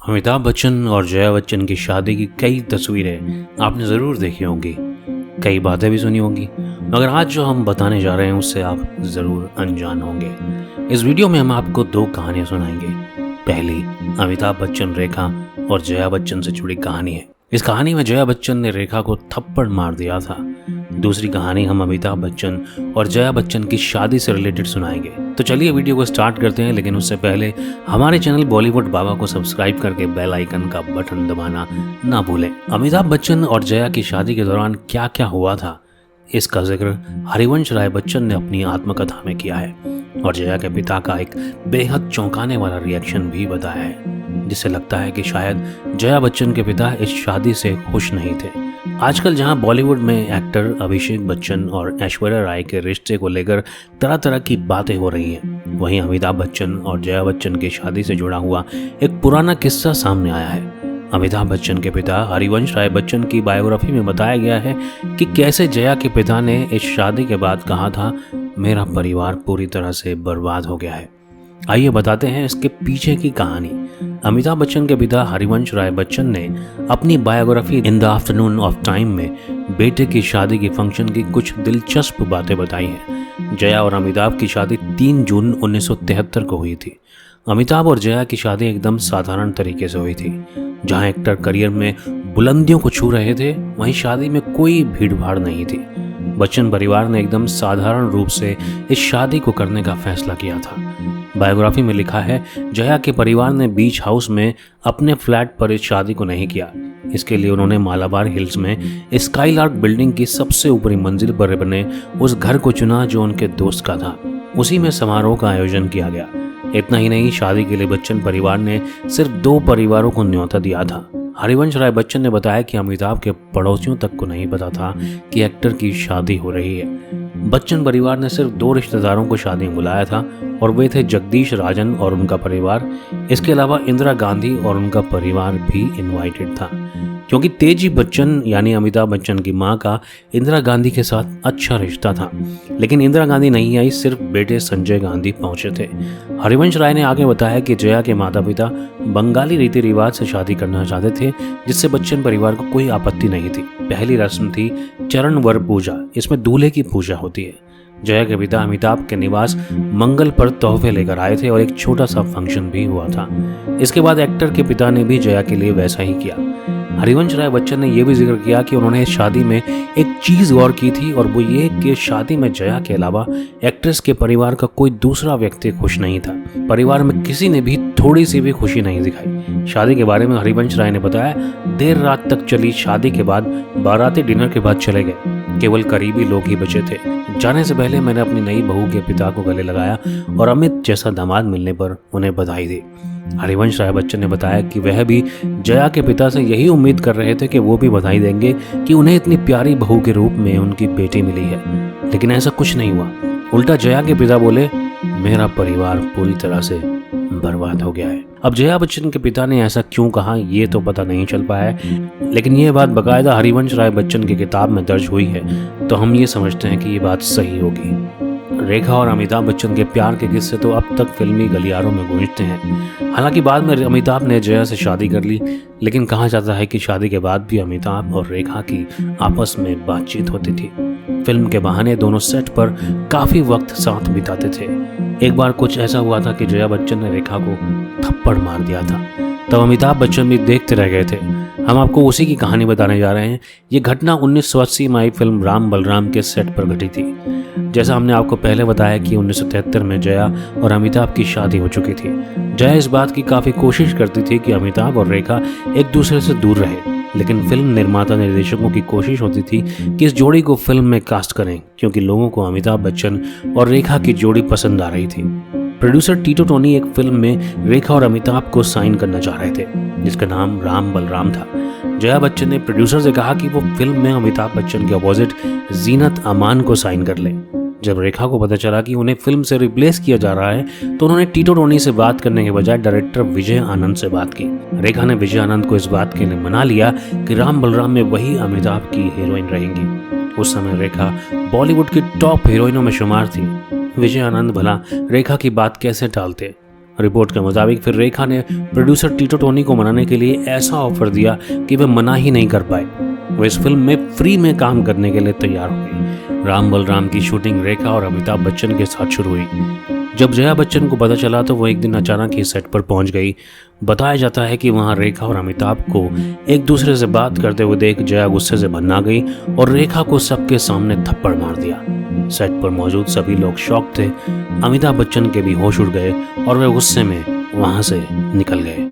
अमिताभ बच्चन और जया बच्चन की शादी की कई तस्वीरें आपने ज़रूर देखी होंगी, कई बातें भी सुनी होंगी, मगर आज जो हम बताने जा रहे हैं उससे आप ज़रूर अनजान होंगे। इस वीडियो में हम आपको दो कहानियां सुनाएंगे। पहली अमिताभ बच्चन, रेखा और जया बच्चन से जुड़ी कहानी है। इस कहानी में जया बच्चन ने रेखा को थप्पड़ मार दिया था। दूसरी कहानी हम अमिताभ बच्चन और जया बच्चन की शादी से रिलेटेड सुनाएंगे। तो चलिए वीडियो को स्टार्ट करते हैं, लेकिन उससे पहले हमारे चैनल बॉलीवुड बाबा को सब्सक्राइब करके बेल आइकन का बटन दबाना ना भूलें। अमिताभ बच्चन और जया की शादी के दौरान क्या क्या हुआ था, इसका जिक्र हरिवंश राय बच्चन ने अपनी आत्मकथा में किया है और जया के पिता का एक बेहद चौंकाने वाला रिएक्शन भी बताया है, जिससे लगता है कि शायद जया बच्चन के पिता इस शादी से खुश नहीं थे। आजकल जहां बॉलीवुड में एक्टर अभिषेक बच्चन और ऐश्वर्या राय के रिश्ते को लेकर तरह तरह की बातें हो रही हैं, वहीं अमिताभ बच्चन और जया बच्चन की शादी से जुड़ा हुआ एक पुराना किस्सा सामने आया है। अमिताभ बच्चन के पिता हरिवंश राय बच्चन की बायोग्राफी में बताया गया है कि कैसे जया के पिता ने इस शादी के बाद कहा था, मेरा परिवार पूरी तरह से बर्बाद हो गया है। आइए बताते हैं इसके पीछे की कहानी। अमिताभ बच्चन के पिता हरिवंश राय बच्चन ने अपनी biography in the afternoon of time में बेटे की शादी के फंक्शन की कुछ दिलचस्प बातें बताई हैं। जया और अमिताभ की शादी 3 जून 1973 को हुई थी। अमिताभ और जया की शादी एकदम साधारण तरीके से हुई थी। जहां एक्टर करियर में बुलंदियों को छू रहे थे, वहीं शादी में कोई भीड़ भाड़ नहीं थी। बच्चन परिवार ने एकदम साधारण रूप से इस शादी को करने का फैसला किया था। बायोग्राफी में लिखा है, जया के परिवार ने बीच हाउस में अपने फ्लैट पर इस शादी को नहीं किया। इसके लिए उन्होंने मालाबार हिल्स में स्काईलार्क बिल्डिंग की सबसे ऊपरी मंजिल पर बने उस घर को चुना जो उनके दोस्त का था। उसी में समारोह का आयोजन किया गया। इतना ही नहीं, शादी के लिए बच्चन परिवार ने सिर्फ 2 परिवारों को न्योता दिया था। हरिवंश राय बच्चन ने बताया कि अमिताभ के पड़ोसियों तक को नहीं पता था कि एक्टर की शादी हो रही है। बच्चन परिवार ने सिर्फ 2 रिश्तेदारों को शादी में बुलाया था और वे थे जगदीश राजन और उनका परिवार। इसके अलावा इंदिरा गांधी और उनका परिवार भी इनवाइटेड था, क्योंकि तेजी बच्चन यानी अमिताभ बच्चन की मां का इंदिरा गांधी के साथ अच्छा रिश्ता था। लेकिन इंदिरा गांधी नहीं आई, सिर्फ बेटे संजय गांधी पहुंचे थे। हरिवंश राय ने आगे बताया कि जया के माता पिता बंगाली रीति रिवाज से शादी करना चाहते थे, जिससे बच्चन परिवार को कोई आपत्ति नहीं थी। पहली रस्म थी चरण वर पूजा। इसमें दूल्हे की पूजा होती है। जया के पिता अमिताभ के निवास मंगल पर तोहफे लेकर आए थे और एक छोटा सा फंक्शन भी हुआ था। इसके बाद एक्टर के पिता ने भी जया के लिए वैसा ही किया। हरिवंश राय बच्चन ने यह भी जिक्र किया कि उन्होंने इस शादी में एक चीज गौर की थी, और वो ये कि शादी में जया के अलावा एक्ट्रेस के परिवार का कोई दूसरा व्यक्ति खुश नहीं था। परिवार में किसी ने भी थोड़ी सी भी खुशी नहीं दिखाई। शादी के बारे में हरिवंश राय ने बताया, देर रात तक चली शादी के बाद बाराती डिनर के बाद चले गए। केवल करीबी लोग ही बचे थे। जाने से पहले मैंने अपनी नई बहू के पिता को गले लगाया और अमित जैसा दामाद मिलने पर उन्हें बधाई दी। हरिवंश राय बच्चन ने बताया कि वह भी जया के पिता से यही उम्मीद कर रहे थे कि वो भी बधाई देंगे कि उन्हें इतनी प्यारी बहू के रूप में उनकी बेटी मिली है, लेकिन ऐसा कुछ नहीं हुआ। उल्टा जया के पिता बोले, मेरा परिवार पूरी तरह से बर्बाद हो गया है। अब जया बच्चन के पिता ने ऐसा क्यों कहा, ये तो पता नहीं चल पाया है, लेकिन ये बात बाकायदा हरिवंश राय बच्चन की किताब में दर्ज हुई है, तो हम ये समझते हैं कि ये बात सही होगी। रेखा और अमिताभ बच्चन के प्यार के किस्से तो अब तक फिल्मी गलियारों में गूंजते हैं। हालांकि बाद में अमिताभ ने जया से शादी कर ली, लेकिन कहा जाता है कि शादी के बाद भी अमिताभ और रेखा की आपस में बातचीत होती थी। फिल्म के बहाने दोनों सेट पर काफी वक्त साथ बिताते थे। एक बार कुछ ऐसा हुआ था कि जया बच्चन ने रेखा को थप्पड़ मार दिया था, तब अमिताभ बच्चन भी देखते रह गए थे। हम आपको उसी की कहानी बताने जा रहे हैं। ये घटना 1980 में आई फिल्म राम बलराम के सेट पर घटी थी। जैसा हमने आपको पहले बताया कि 1973 में जया और अमिताभ की शादी हो चुकी थी। जया इस बात की काफ़ी कोशिश करती थी कि अमिताभ और रेखा एक दूसरे से दूर रहे, लेकिन फिल्म निर्माता निर्देशकों की कोशिश होती थी कि इस जोड़ी को फिल्म में कास्ट करें, क्योंकि लोगों को अमिताभ बच्चन और रेखा की जोड़ी पसंद आ रही थी। प्रोड्यूसर टीटो टोनी एक फिल्म में रेखा और अमिताभ को साइन करना चाह रहे थे, जिसका नाम राम बलराम था। जया बच्चन ने प्रोड्यूसर से कहा कि वो फिल्म में अमिताभ बच्चन के अपोजिट जीनत अमान को साइन कर ले। जब रेखा को पता चला कि उन्हें फिल्म से रिप्लेस किया जा रहा है, तो उन्होंने टीटो टोनी से बात करने के बजाय डायरेक्टर विजय आनंद से बात की। रेखा ने विजय आनंद को इस बात के लिए मना लिया कि राम बलराम में वही अमिताभ की हीरोइन रहेंगी। उस समय रेखा बॉलीवुड की टॉप हीरोइनों में शुमार थी। विजय आनंद भला रेखा की बात कैसे टालते। रिपोर्ट के मुताबिक फिर रेखा ने प्रोड्यूसर टीटो टोनी को मनाने के लिए ऐसा ऑफर दिया कि वे मना ही नहीं कर पाए। वो इस फिल्म में फ्री में काम करने के लिए तैयार हो गई। राम बलराम की शूटिंग रेखा और अमिताभ बच्चन के साथ शुरू हुई। जब जया बच्चन को पता चला तो वो एक दिन अचानक ही सेट पर पहुंच गई। बताया जाता है कि वहां रेखा और अमिताभ को एक दूसरे से बात करते हुए देख जया गुस्से से भन्ना गई और रेखा को सबके सामने थप्पड़ मार दिया। सेट पर मौजूद सभी लोग शॉक थे। अमिताभ बच्चन के भी होश उड़ गए और वे गुस्से में वहां से निकल गए।